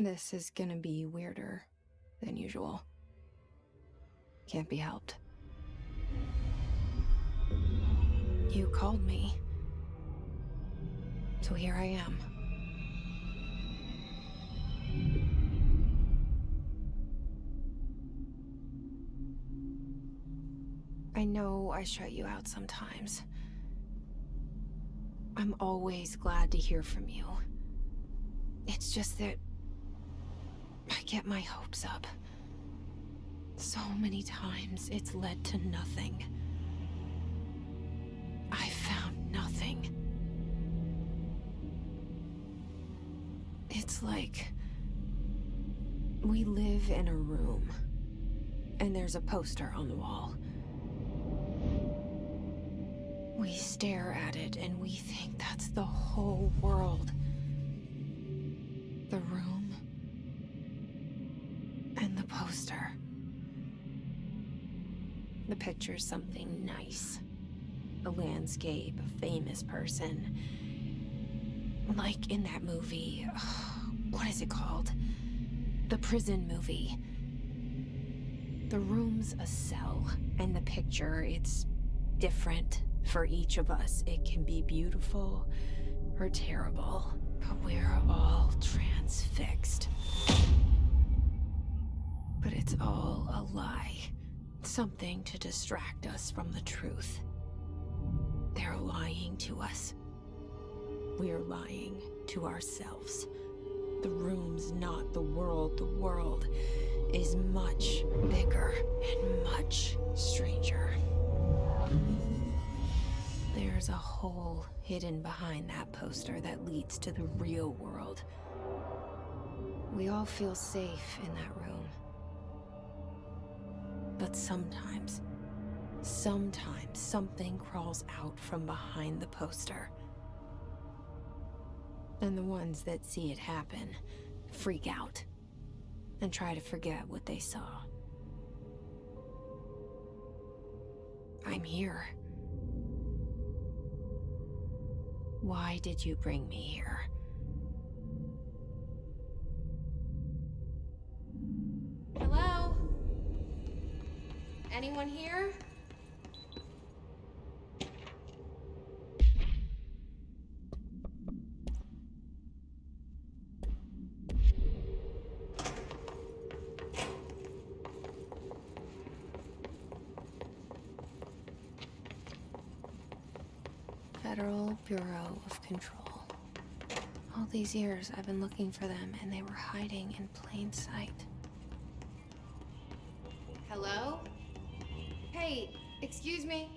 This is gonna be weirder than usual. Can't be helped. You called me. So here I am. I know I shut you out sometimes. I'm always glad to hear from you. It's just that I get my hopes up. So many times it's led to nothing. I found nothing. It's like we live in a room, and there's a poster on the wall. We stare at it and we think that's the whole world. The room and the poster. The picture's something nice. A landscape, a famous person. Like in that movie, what is it called? The prison movie. The room's a cell, and the picture, it's different for each of us. It can be beautiful or terrible, but we're all transfixed. But it's all a lie. Something to distract us from the truth. They're lying to us. We're lying to ourselves. The room's not the world. The world is much bigger and much stranger. There's a hole hidden behind that poster that leads to the real world. We all feel safe in that room. But sometimes something crawls out from behind the poster. And the ones that see it happen freak out and try to forget what they saw. I'm here. Why did you bring me here? Hello? Anyone here? Federal Bureau of Control. All these years I've been looking for them, and they were hiding in plain sight. Hello? Hey, excuse me.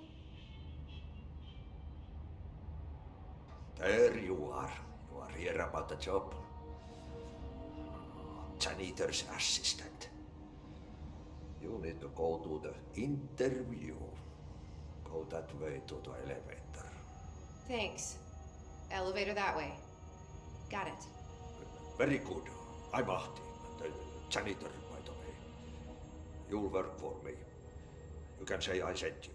There you are. You are here about the job. Janitor's assistant. You need to go to the interview. Go that way to the elevator. Thanks. Elevator that way. Got it. Very good. I'm Ahti, the janitor, by the way. You'll work for me. You can say I sent you.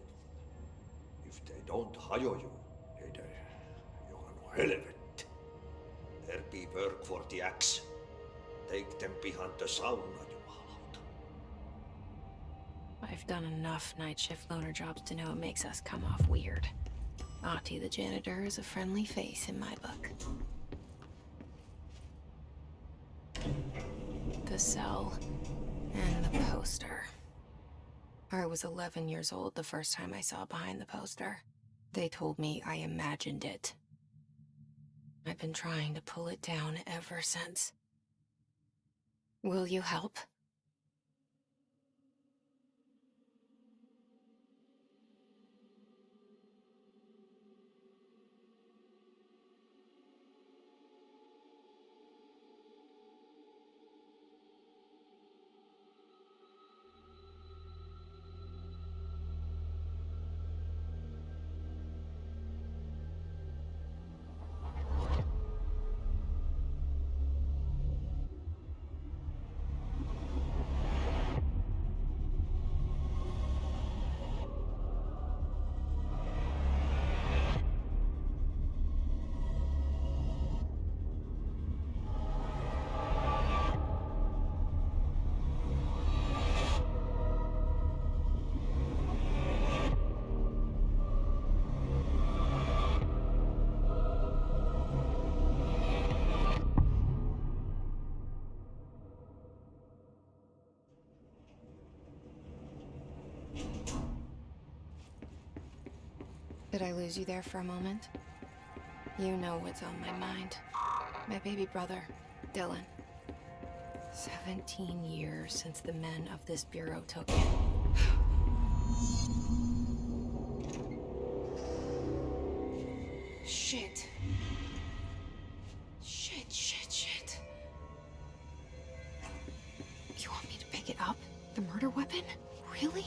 If they don't hire you, then you are no helvet. There be work for the axe. Take them behind the sauna, jumalauta. I've done enough night shift loner jobs to know it makes us come off weird. Ahti the janitor is a friendly face in my book. The cell and the poster. I was 11 years old the first time I saw behind the poster. They told me I imagined it. I've been trying to pull it down ever since. Will you help? Did I lose you there for a moment? You know what's on my mind. My baby brother, Dylan. 17 years since the men of this bureau took him. Shit. Shit. You want me to pick it up? The murder weapon? Really?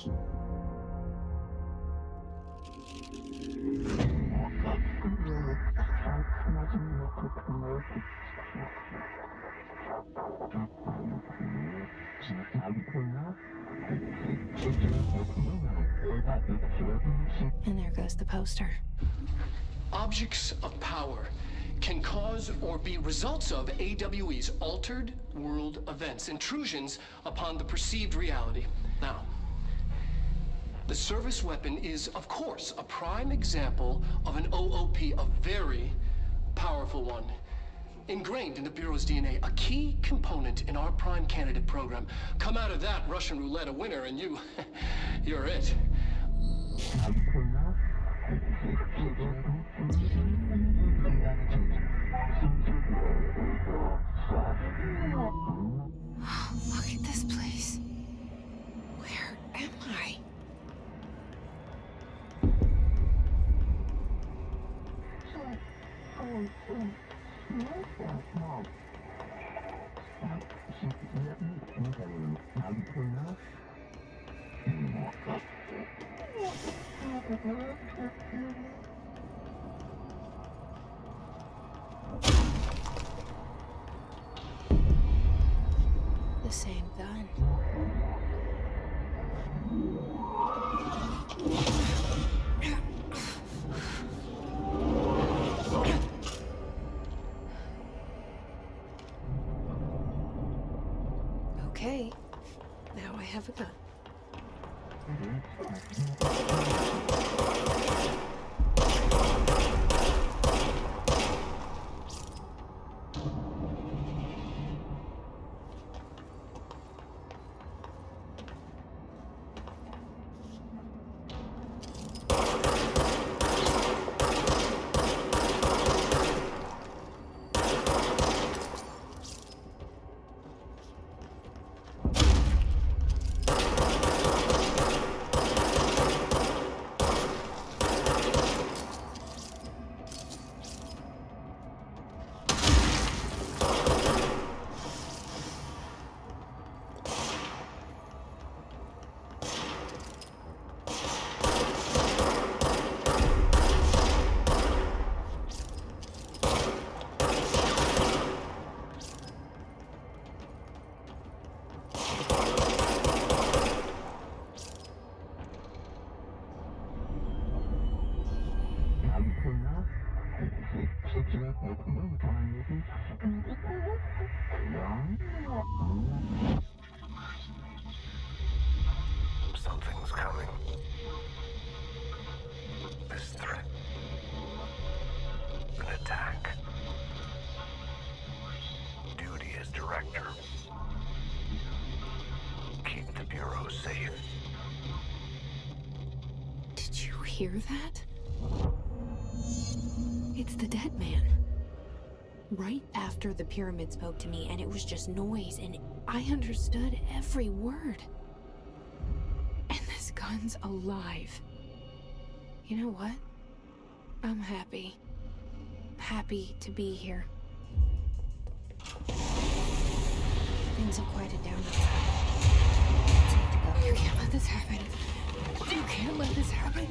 And there goes the poster. Objects of power can cause or be results of AWE's altered world events, intrusions upon the perceived reality. Now, the service weapon is, of course, a prime example of an OOP, a very powerful one. Ingrained in the Bureau's DNA, a key component in our prime candidate program. Come out of that Russian roulette a winner and you're it. Look at this place. Where am I? The same gun. Okay, now I have a gun. Something's coming. This threat. An attack. Duty as director. Keep the Bureau safe. Did you hear that? It's the dead man. Right after the pyramid spoke to me, and it was just noise, and I understood every word. And this gun's alive. You know what? I'm happy. Happy to be here. Things have quieted down outside. It's safe to go. You can't let this happen. You can't let this happen.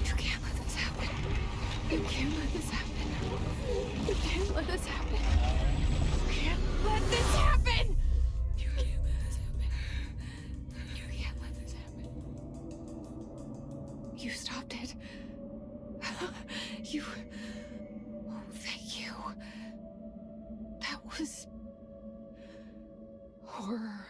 You can't let this happen. You can't let this happen. You can't let this happen. You can't let this happen. You can't let this happen. You can't let this happen. You stopped it. You... Oh, thank you. That was... horror.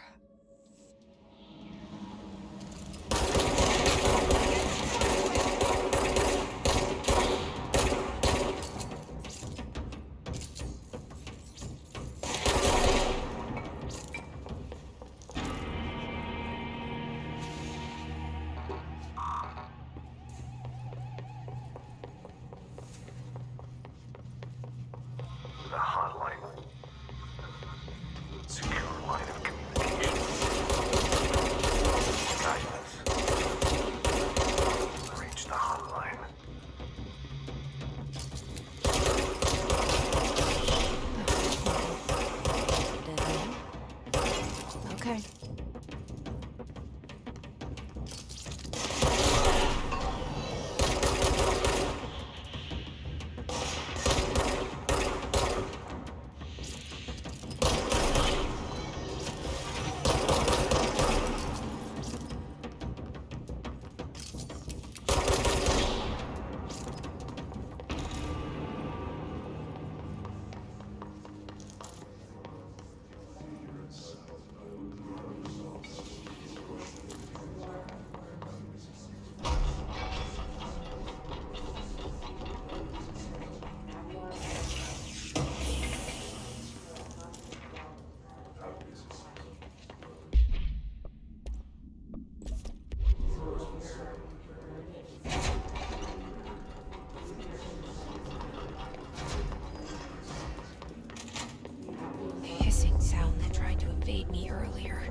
earlier.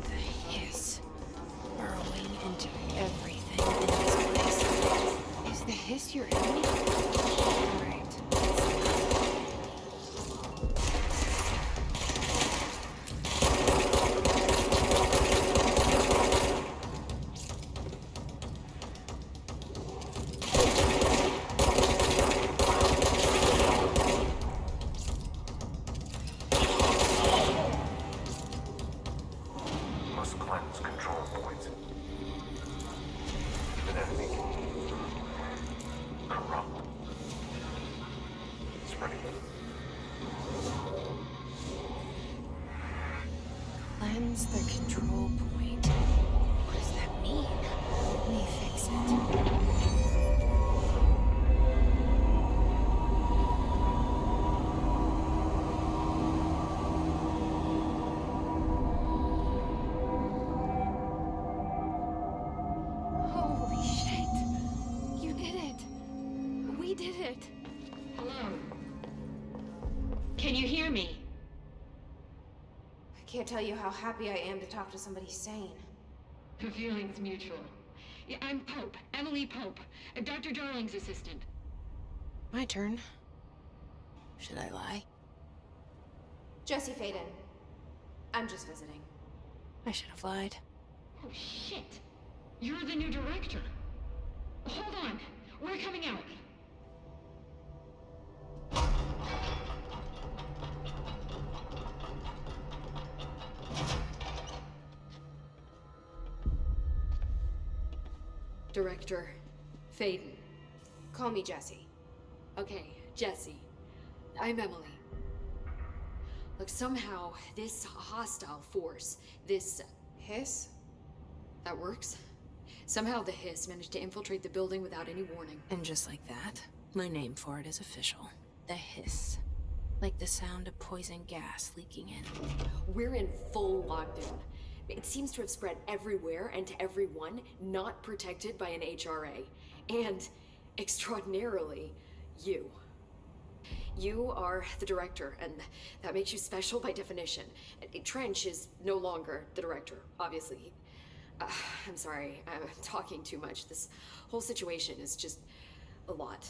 The hiss. Burrowing into everything in this place. Is the hiss your enemy? Alright. Must cleanse control points. An enemy. Corrupt. Spreading. Cleanse the control point. What does that mean? Let me fix it. Holy shit. You did it. We did it. Hello. Can you hear me? I can't tell you how happy I am to talk to somebody sane. The feeling's mutual. Yeah, I'm Pope, Emily Pope, Dr. Darling's assistant. My turn. Should I lie? Jesse Faden. I'm just visiting. I should have lied. Oh, shit. You're the new director. Hold on. We're coming out. Director Faden. Call me Jesse. Okay, Jesse. I'm Emily. Look, somehow this hostile force, this... Hiss? that works? Somehow the Hiss managed to infiltrate the building without any warning. And just like that, my name for it is official. The hiss. Like the sound of poison gas leaking in. We're in full lockdown. It seems to have spread everywhere and to everyone not protected by an HRA. And, extraordinarily, you. You are the director, and that makes you special by definition. Trench is no longer the director, obviously. I'm sorry, I'm talking too much. This whole situation is just a lot.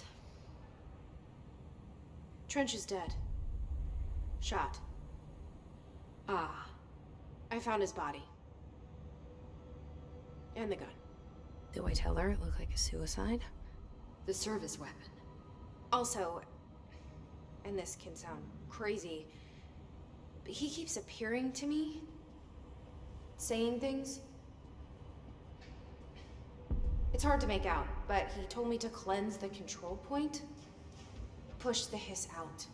Trench is dead. Shot. Ah, I found his body. And the gun. Do I tell her it looked like a suicide? the service weapon. Also, and this can sound crazy, but he keeps appearing to me, saying things. It's hard to make out, but he told me to cleanse the control point, push the hiss out.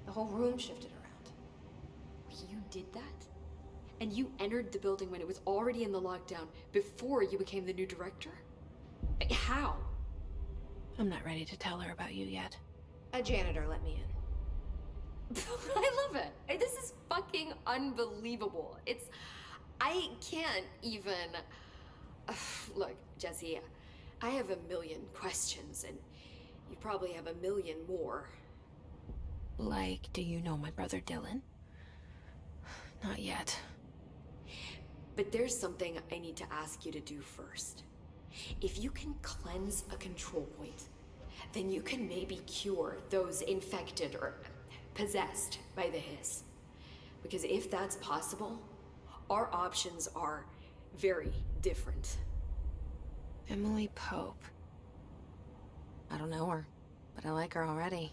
The whole room shifted around. You did that? And you entered the building when it was already in the lockdown before you became the new director? How? I'm not ready to tell her about you yet. A janitor let me in. I love it. This is fucking unbelievable. I can't even... Look, Jesse, I have a million questions, and you probably have a million more. Like, do you know my brother Dylan? Not yet. But there's something I need to ask you to do first. If you can cleanse a control point, then you can maybe cure those infected or possessed by the hiss. Because if that's possible, our options are very different. Emily Pope. I don't know her, but I like her already.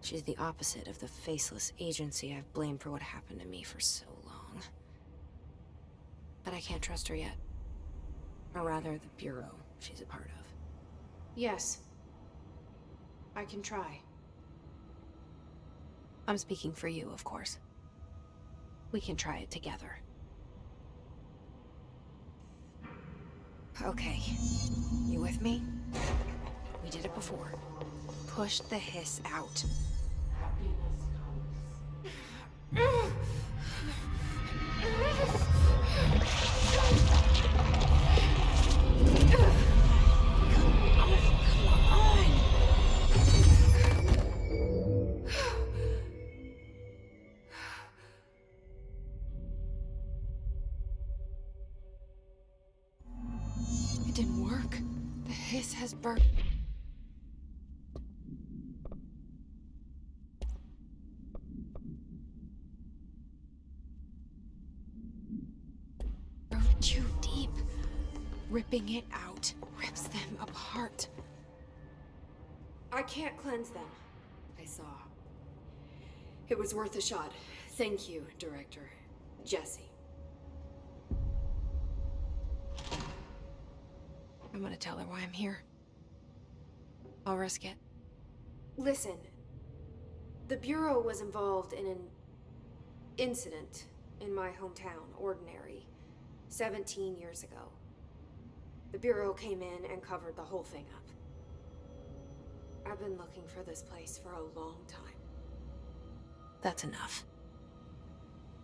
She's the opposite of the faceless agency I've blamed for what happened to me for so long. But I can't trust her yet. Or rather, the bureau she's a part of. Yes. I can try. I'm speaking for you, of course. We can try it together. Okay. You with me? We did it before. Push the hiss out. work. The hiss has burnt. Too deep. Ripping it out rips them apart. I can't cleanse them. I saw. It was worth a shot. Thank you, Director Jesse. I'm gonna tell her why I'm here. I'll risk it. Listen, the Bureau was involved in an incident in my hometown, Ordinary, 17 years ago. The Bureau came in and covered the whole thing up. I've been looking for this place for a long time. That's enough.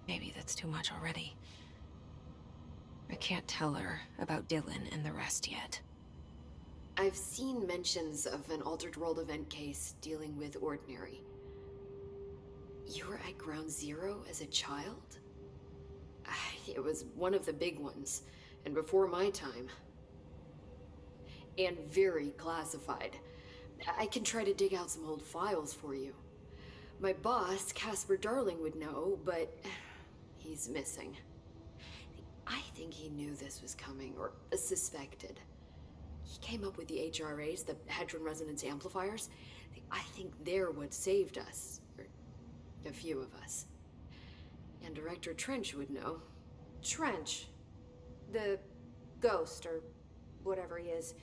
Maybe that's too much already. I can't tell her about Dylan and the rest yet. I've seen mentions of an Altered World event case dealing with Ordinary. You were at Ground Zero as a child? It was one of the big ones, and before my time. And very classified. I can try to dig out some old files for you. My boss, Casper Darling, would know, but he's missing. I think he knew this was coming, or suspected. He came up with the HRAs, the Hadron Resonance Amplifiers. I think they're what saved us, or a few of us. And Director Trench would know. Trench, the ghost, or whatever he is,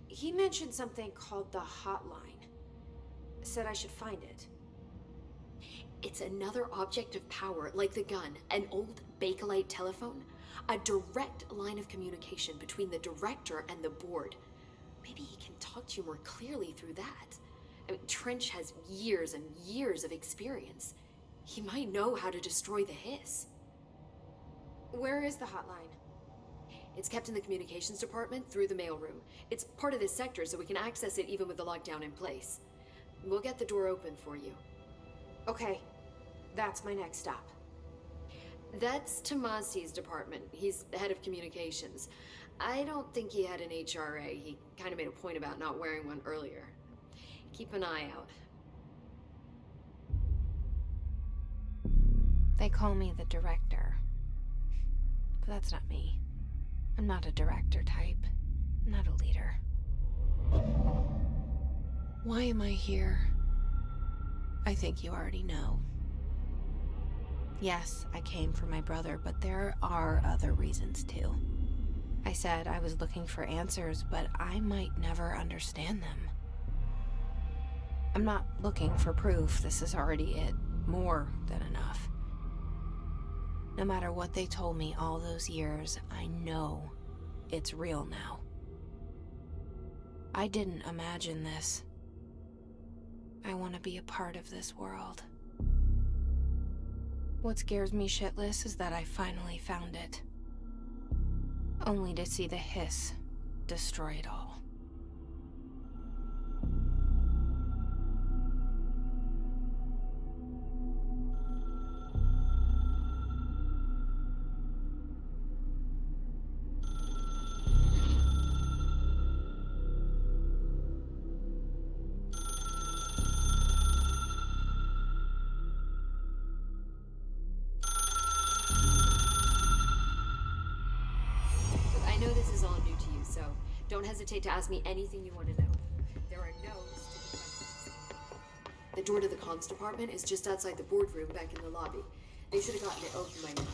he mentioned something called the hotline. Said I should find it. It's another object of power, like the gun, an old Bakelite telephone, a direct line of communication between the director and the board. Maybe he can talk to you more clearly through that. I mean, Trench has years and years of experience. He might know how to destroy the hiss. Where is the hotline? It's kept in the communications department through the mailroom. It's part of this sector, so we can access it even with the lockdown in place. We'll get the door open for you. Okay, that's my next stop. That's Tomasi's department. He's the head of communications. I don't think he had an HRA. He kind of made a point about not wearing one earlier. Keep an eye out. They call me the director. But that's not me. I'm not a director type. I'm not a leader. Why am I here? I think you already know. Yes, I came for my brother, but there are other reasons too. I said I was looking for answers, but I might never understand them. I'm not looking for proof. This is already it. More than enough. No matter what they told me all those years, I know it's real now. I didn't imagine this. I want to be a part of this world. What scares me shitless is that I finally found it. Only to see the hiss destroy it all. Don't hesitate to ask me anything you want to know. There are no stupid questions. The door to the comms department is just outside the boardroom back in the lobby. They should have gotten it open by now.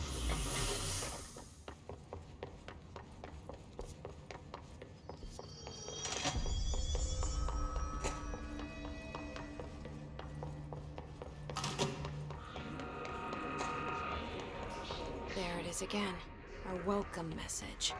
There it is again. Our welcome message.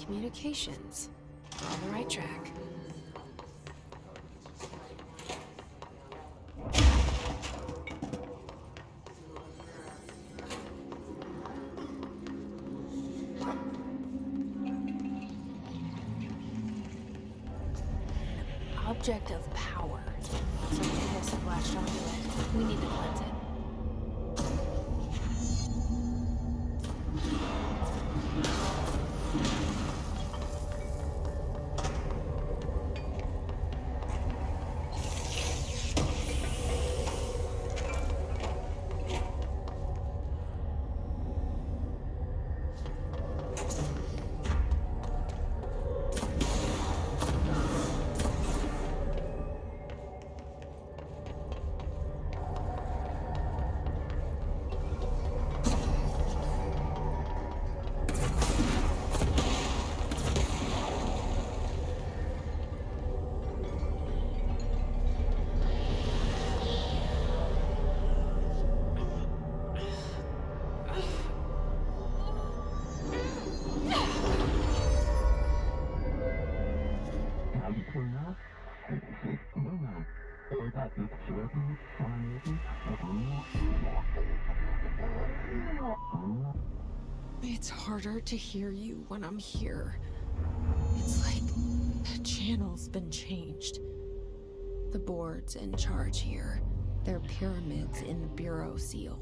communications. We're on the right track. Object of power. Something has splashed onto it. We need to cleanse it. It's harder to hear you when I'm here. It's like the channel's been changed. The board's in charge here. They're pyramids in the bureau seal.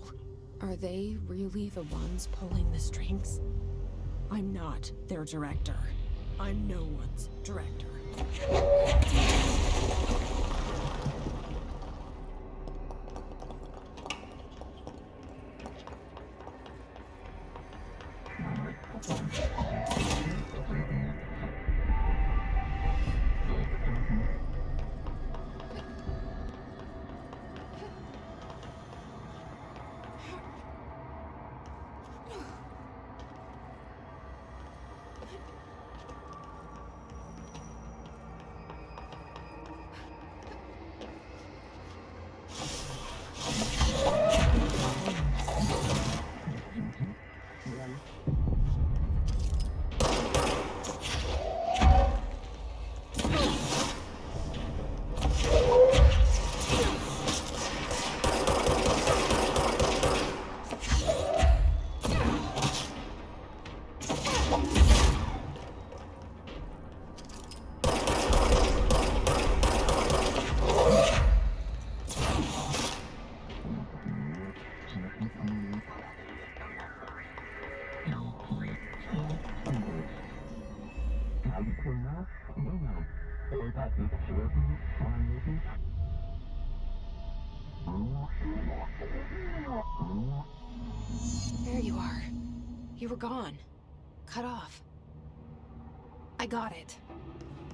Are they really the ones pulling the strings? I'm not their director. I'm no one's director. There you are. You were gone. Cut off. I got it.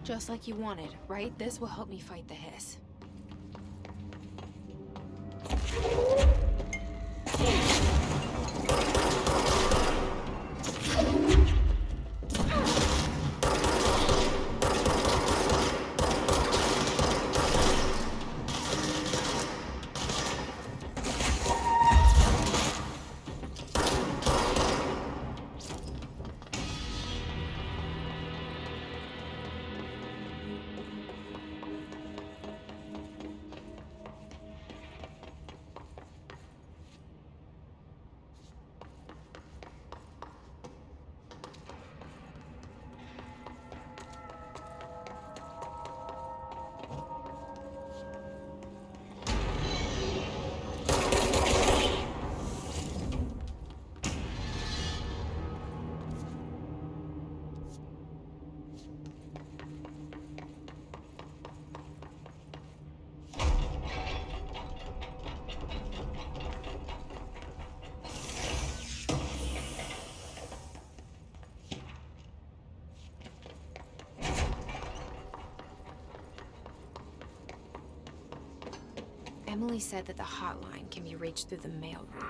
Just like you wanted, right? This will help me fight the hiss. Emily said that the hotline can be reached through the mail room.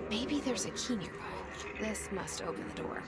Maybe there's a key nearby. This must open the door.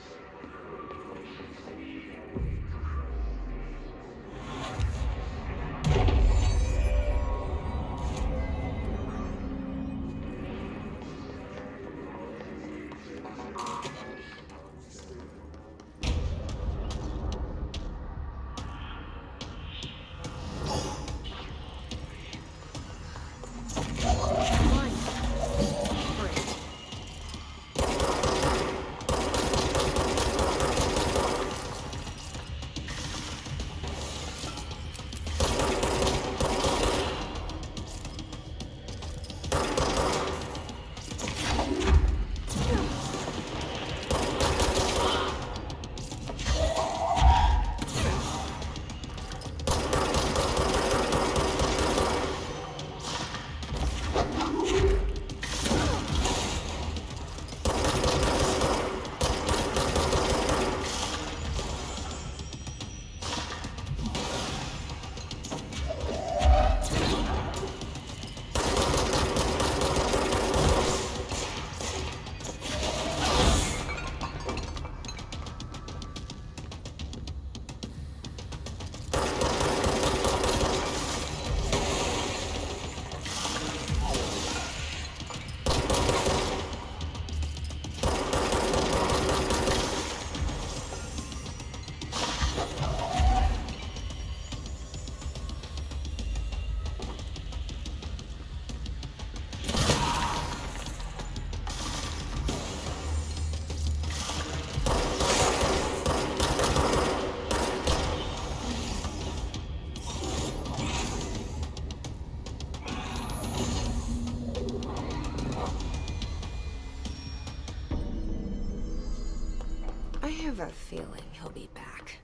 I have a feeling he'll be back.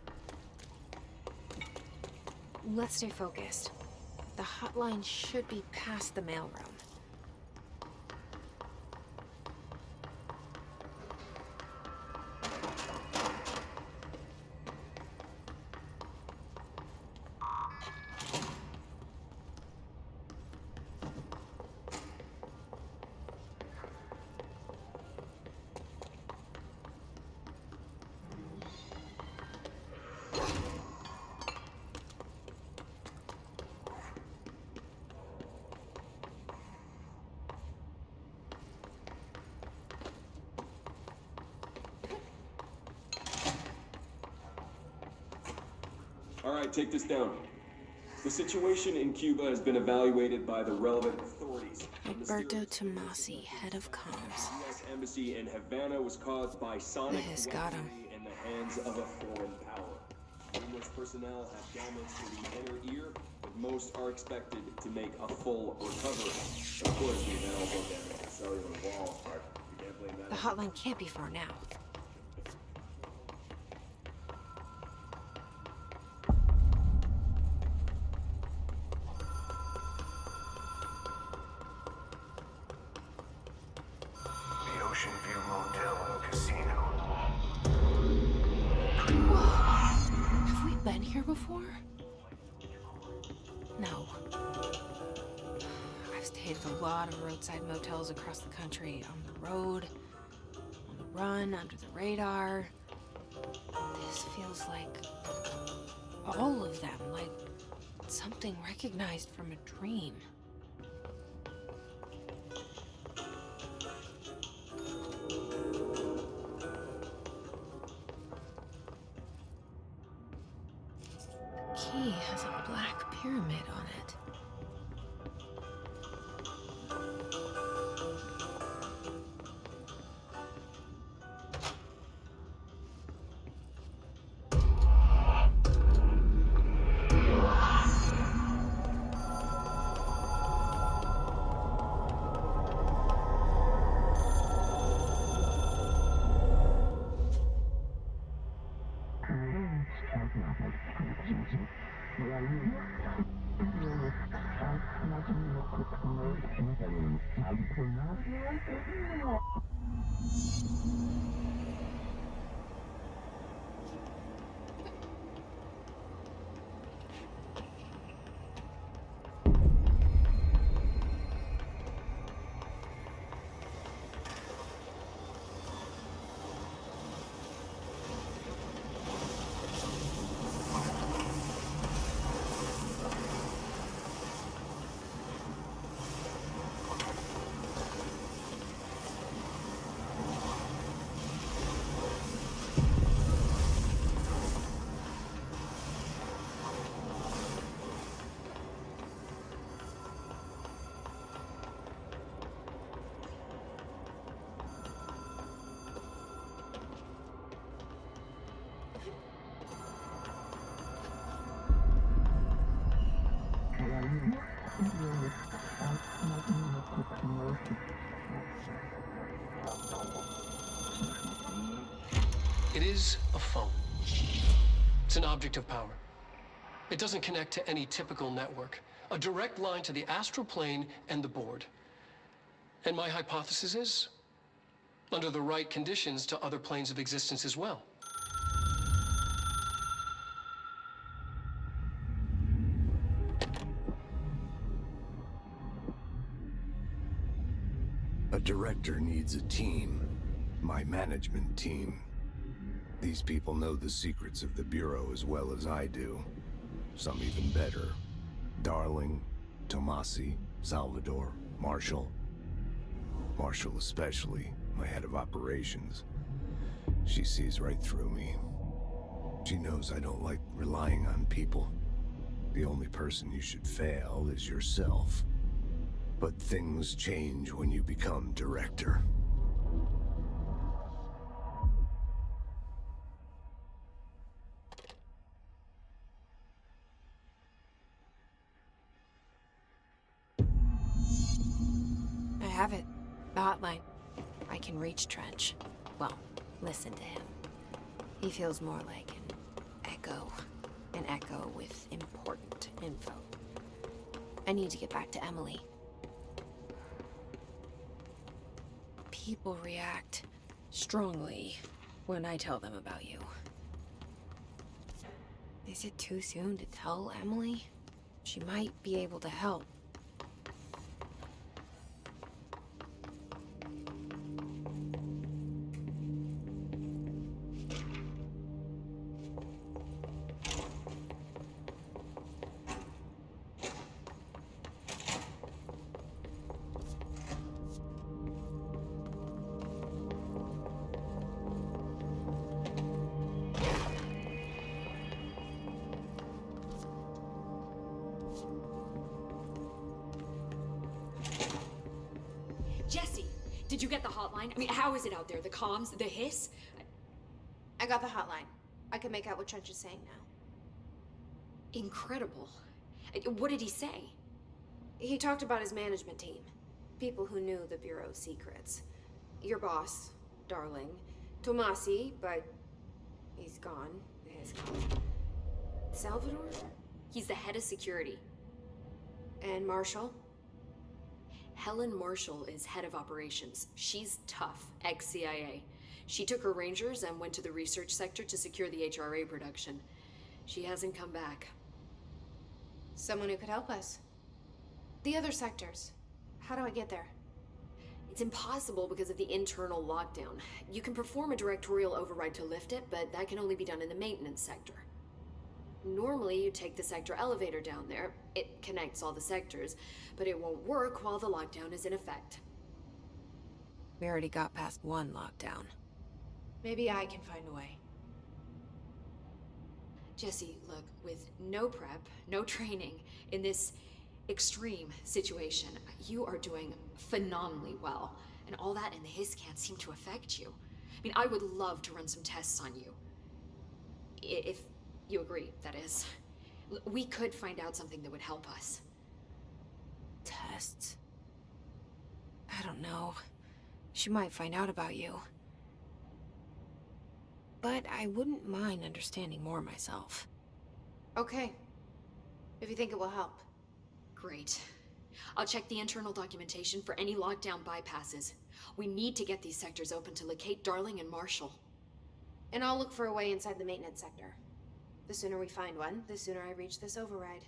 Let's stay focused. The hotline should be past the mailroom. All right, take this down. The situation in Cuba has been evaluated by the relevant authorities. Roberto Tomasi, head of comms. The U.S. Embassy in Havana was caused by sonic Hiss got him. weaponry in the hands of a foreign power. Numerous personnel have damage to the inner ear, but most are expected to make a full recovery. Of course, the event also damaged the cellular walls, but you can't blame that. The hotline can't be far now. Ocean View Motel and Casino. Whoa! Have we been here before? No. I've stayed at a lot of roadside motels across the country. On the road, on the run, under the radar. This feels like all of them, like something recognized from a dream. Key has a black pyramid on it. It is a phone. It's an object of power. It doesn't connect to any typical network. A direct line to the astral plane and the board. And my hypothesis is, under the right conditions, to other planes of existence as well. A director needs a team. My management team. These people know the secrets of the Bureau as well as I do. Some even better. Darling, Tomasi, Salvador, Marshall. Marshall especially, my head of operations. She sees right through me. She knows I don't like relying on people. The only person you should fail is yourself. But things change when you become director. I have it. The hotline. I can reach Trench. Well, listen to him. He feels more like an echo. An echo with important info. I need to get back to Emily. People react strongly when I tell them about you. Is it too soon to tell Emily? She might be able to help. Jesse, did you get the hotline? I mean, how is it out there? The comms, the hiss? I got the hotline. I can make out what Trench is saying now. Incredible. What did he say? He talked about his management team. People who knew the Bureau's secrets. Your boss, Darling. Tomasi, but he's gone. He's gone. Salvador? He's the head of security. And Marshall? Helen Marshall is head of operations. She's tough, ex-CIA. She took her Rangers and went to the research sector to secure the HRA production. She hasn't come back. Someone who could help us. The other sectors. How do I get there? It's impossible because of the internal lockdown. You can perform a directorial override to lift it, but that can only be done in the maintenance sector. Normally, you take the sector elevator down there. It connects all the sectors, but it won't work while the lockdown is in effect. We already got past one lockdown. Maybe I can find a way. Jesse, look, with no prep, no training, in this extreme situation, you are doing phenomenally well. And all that in the hiss can't seem to affect you. I mean, I would love to run some tests on you. If you agree, that is. We could find out something that would help us. Tests? I don't know. She might find out about you. But I wouldn't mind understanding more myself. Okay. If you think it will help. Great. I'll check the internal documentation for any lockdown bypasses. We need to get these sectors open to locate Darling and Marshall. And I'll look for a way inside the maintenance sector. The sooner we find one, the sooner I reach this override.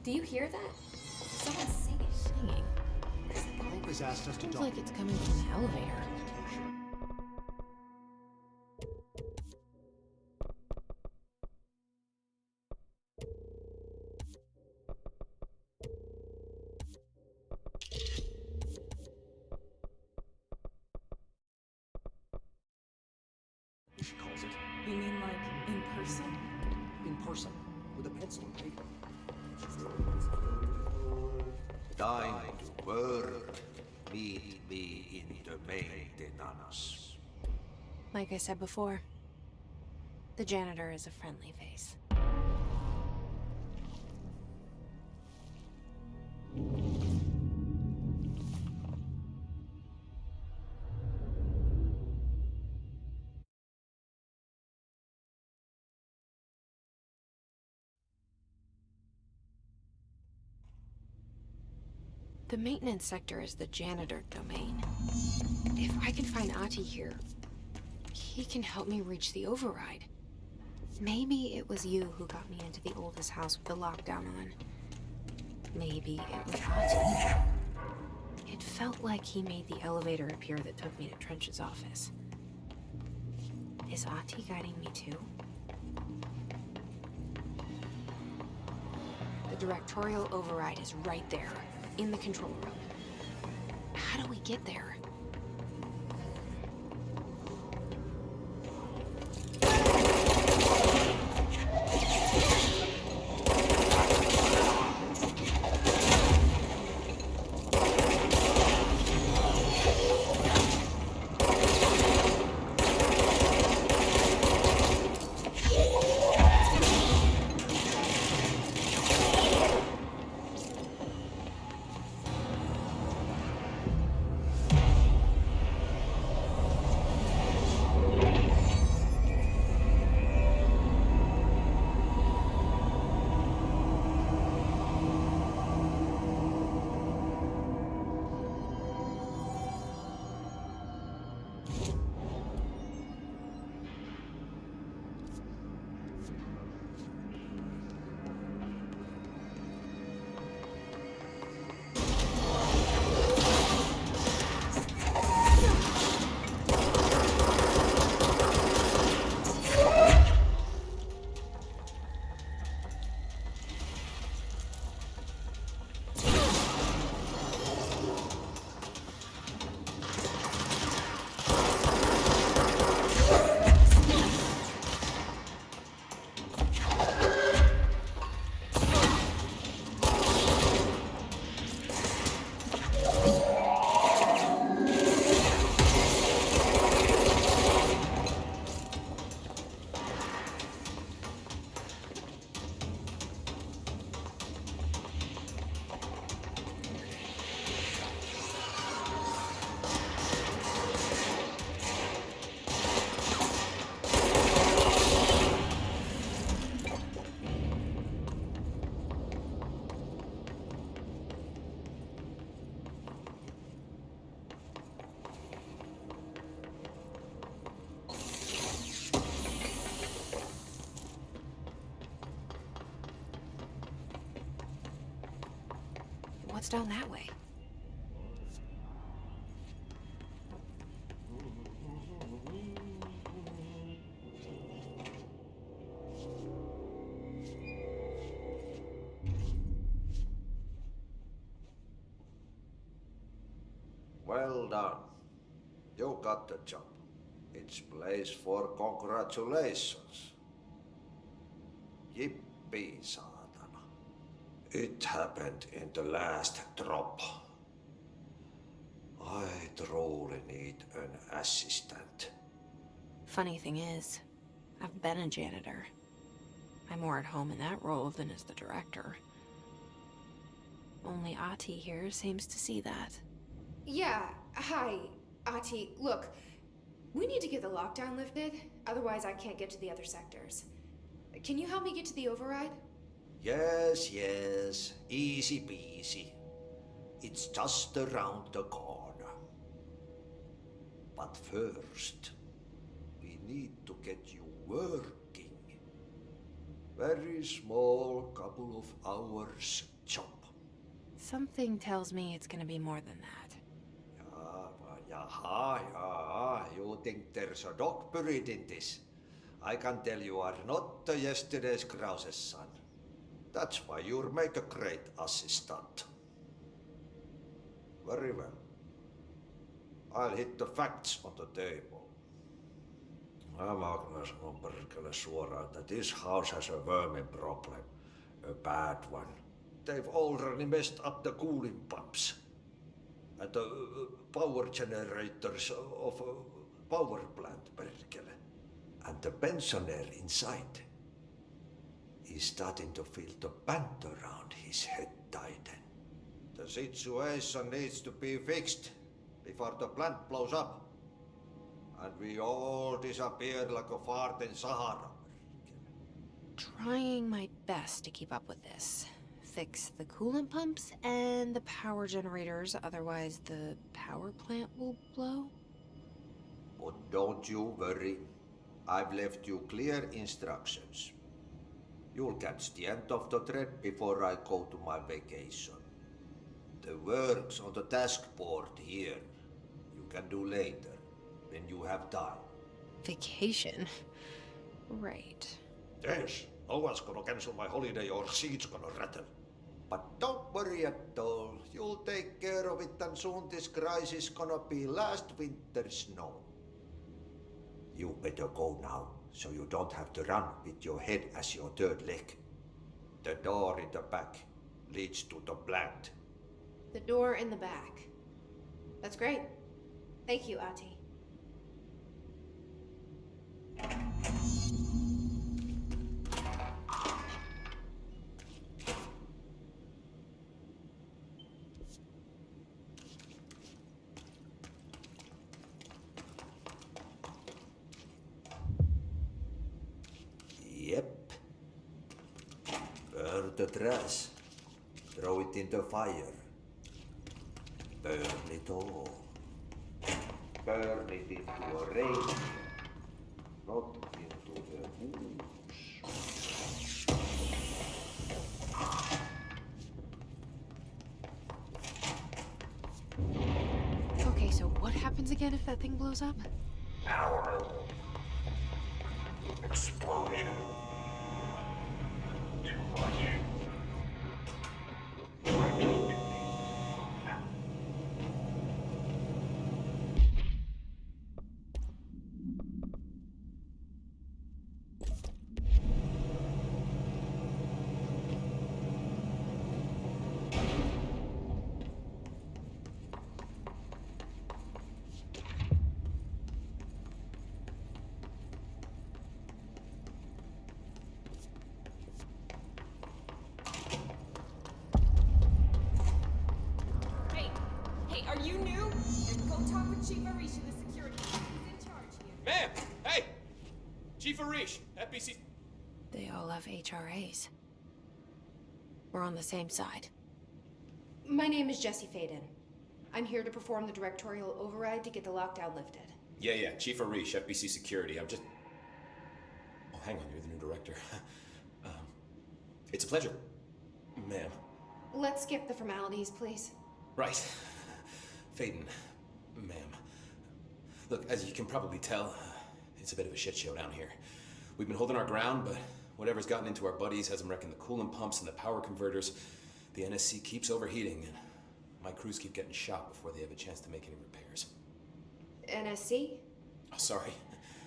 Do you hear that? Someone's singing. Singing. Pope has asked us to Seems dock. like it's coming from the elevator. She calls it You mean like in person? in person with a pencil and paper. Time to work. Meet me in the maintenance. Like I said before, the janitor is a friendly face. The maintenance sector is the janitor domain. If I can find Ati here, he can help me reach the override. Maybe it was you who got me into the oldest house with the lockdown on. Maybe it was Ati. It felt like he made the elevator appear that took me to Trench's office. Is Ati guiding me too? The directorial override is right there, in the control room. How do we get there? What's down that way? Well done. You got the job. It's place for congratulations. Yippee, saatana. It happened in the last drop. I truly need an assistant. Funny thing is, I've been a janitor. I'm more at home in that role than as the director. Only Ati here seems to see that. Yeah, hi, Ati. Look, we need to get the lockdown lifted, otherwise I can't get to the other sectors. Can you help me get to the override? Yes, yes. Easy peasy. It's just around the corner. But first, we need to get you working. Very small couple of hours job. Something tells me it's gonna be more than that. You think there's a dog buried in this? I can tell you are not the yesterday's Krause's son. That's why you'll make a great assistant. Very well. I'll hit the facts on the table. Mä sanon perkele suoraan, that this house has a vermin problem. A bad one. They've already messed up the cooling pumps. And the power generators of a power plant, perkele. And the pensioner inside is starting to feel the band around his head tighten. The situation needs to be fixed before the plant blows up. And we all disappear like a fart in Sahara. Trying my best to keep up with this. Fix the coolant pumps and the power generators, otherwise the power plant will blow. But don't you worry. I've left you clear instructions. You'll catch the end of the thread before I go to my vacation. The work's on the task board here. You can do later, when you have time. Vacation? Right. Yes, no one's gonna cancel my holiday or seat's gonna rattle. But don't worry at all. You'll take care of it and soon this crisis gonna be last winter's snow. You better go now, so you don't have to run with your head as your third leg. The door in the back leads to the plant. The door in the back. That's great. Thank you, Ati. Yep. Burn the trash. Throw it in the fire. Burn it all. Burn it into a rain. Not into the woods. Okay, so what happens again if that thing blows up? Power. Explosion. Too much. Are you new? Then go talk with Chief Arish, the security. He's in charge here. Ma'am! Hey! Chief Arish, FBC... They all have HRAs. We're on the same side. My name is Jesse Faden. I'm here to perform the directorial override to get the lockdown lifted. Yeah, Chief Arish, FBC Security. I'm just... Oh, hang on, you're the new director. It's a pleasure, ma'am. Let's skip the formalities, please. Right. Faden, ma'am. Look, as you can probably tell, it's a bit of a shit show down here. We've been holding our ground, but whatever's gotten into our buddies has them wrecking the coolant pumps and the power converters. The NSC keeps overheating, and my crews keep getting shot before they have a chance to make any repairs. NSC? Oh, sorry.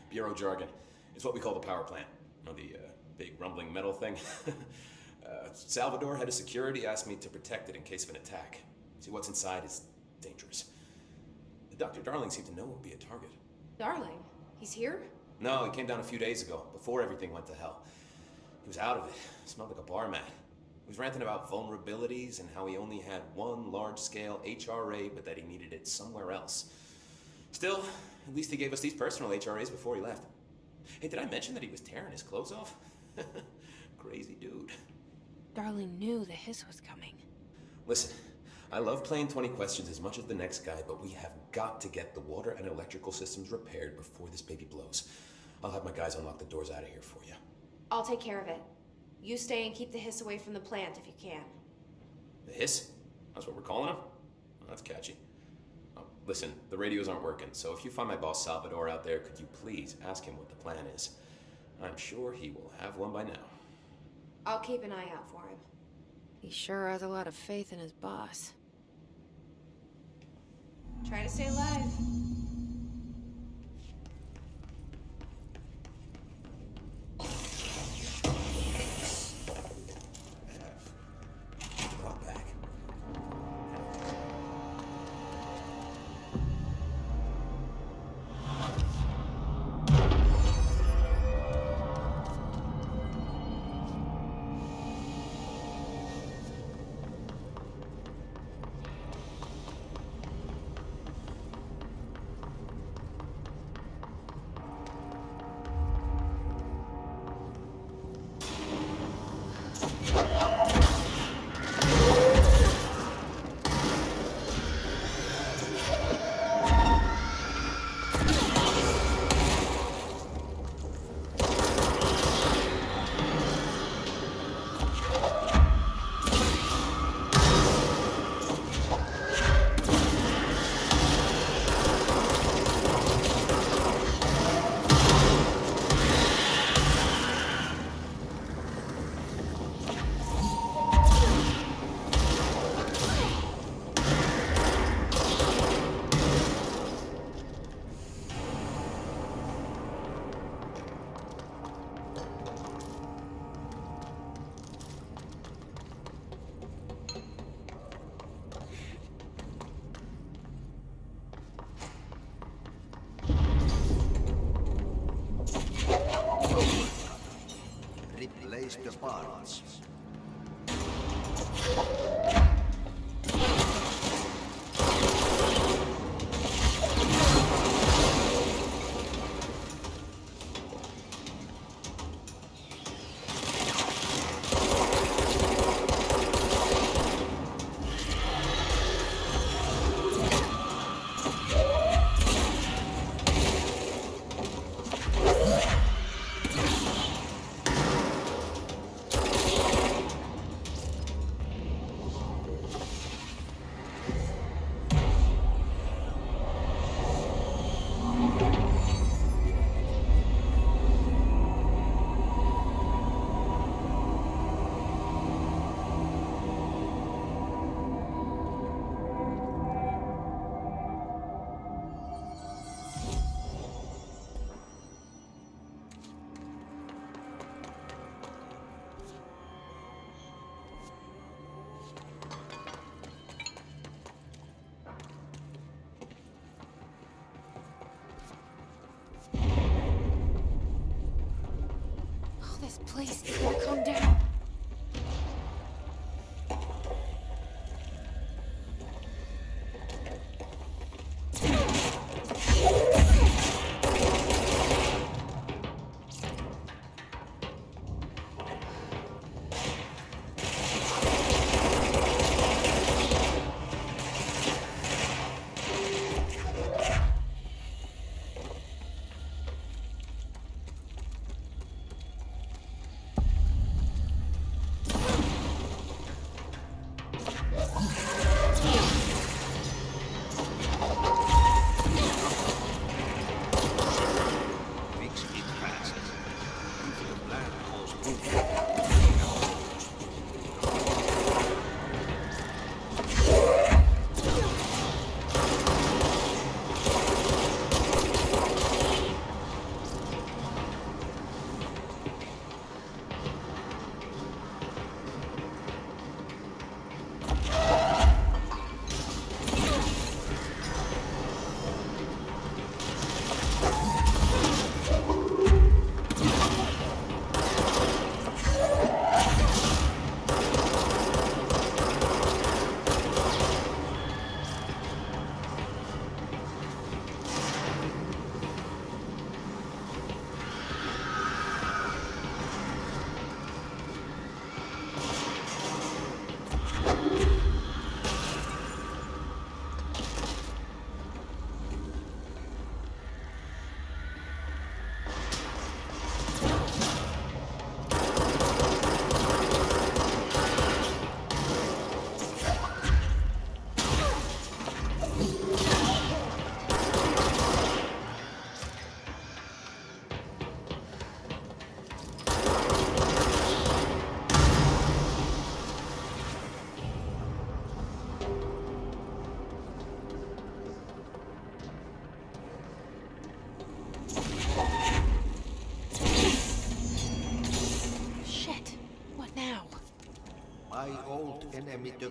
Bureau jargon. It's what we call the power plant. You know, the big rumbling metal thing? Salvador, head of security, asked me to protect it in case of an attack. See, what's inside is dangerous. Dr. Darling seemed to know it would be a target. Darling? He's here? No, he came down a few days ago, before everything went to hell. He was out of it. Smelled like a bar mat. He was ranting about vulnerabilities and how he only had one large-scale HRA, but that he needed it somewhere else. Still, at least he gave us these personal HRAs before he left. Hey, did I mention that he was tearing his clothes off? Crazy dude. Darling knew the hiss was coming. Listen, I love playing 20 questions as much as the next guy, but we have got to get the water and electrical systems repaired before this baby blows. I'll have my guys unlock the doors out of here for you. I'll take care of it. You stay and keep the hiss away from the plant if you can. The Hiss? That's what we're calling him? Oh, that's catchy. Oh, listen, the radios aren't working, so if you find my boss Salvador out there, could you please ask him what the plan is? I'm sure he will have one by now. I'll keep an eye out for him. He sure has a lot of faith in his boss. Try to stay alive. Brought back. Replace the parts. This place is gonna come down.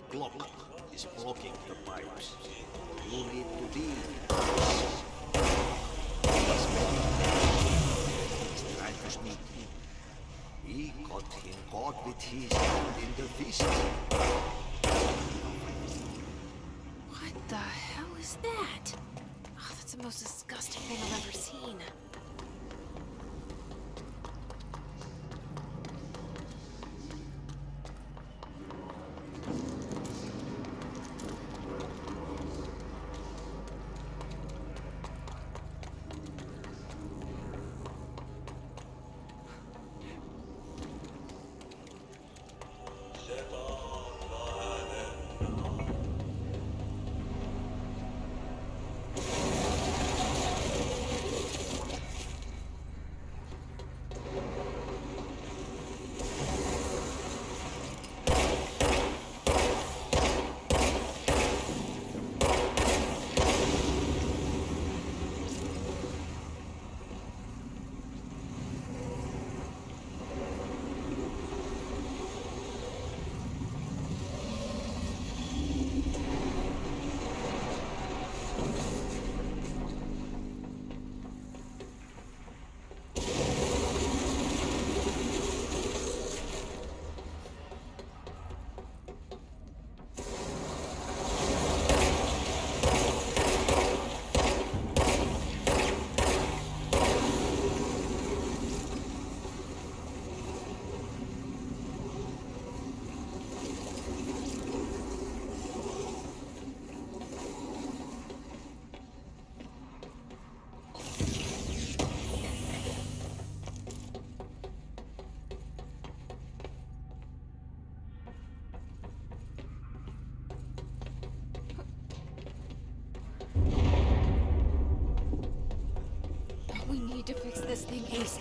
the clock is blocking the pipes. You need to deal with he's trying to sneak in. He got him caught with his hand in the fist. What the hell is that? Oh, that's the most disgusting thing I've ever seen. We need to fix this thing ASAP.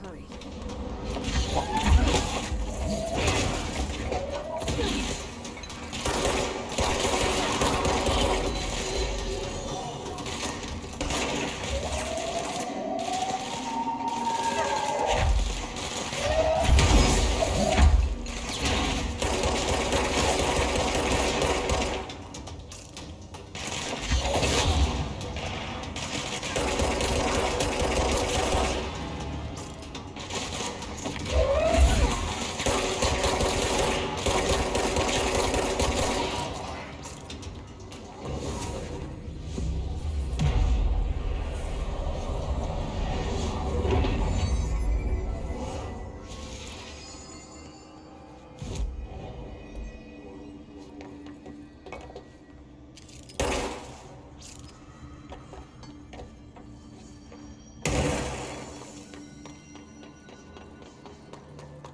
hurry.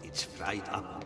It's right up.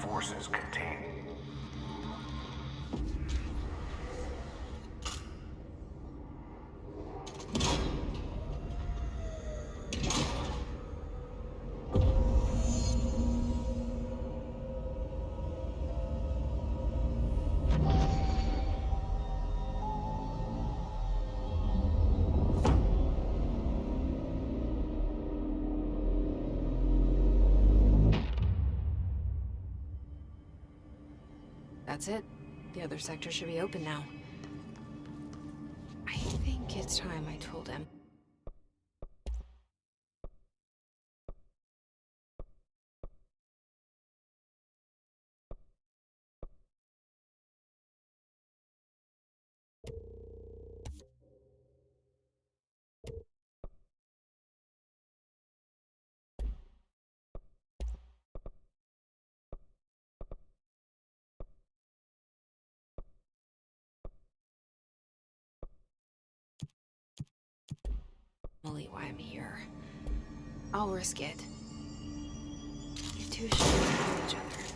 Forces contained. That's it. The other sector should be open now. I think it's time I told him. Why I'm here. I'll risk it. You two should know each other.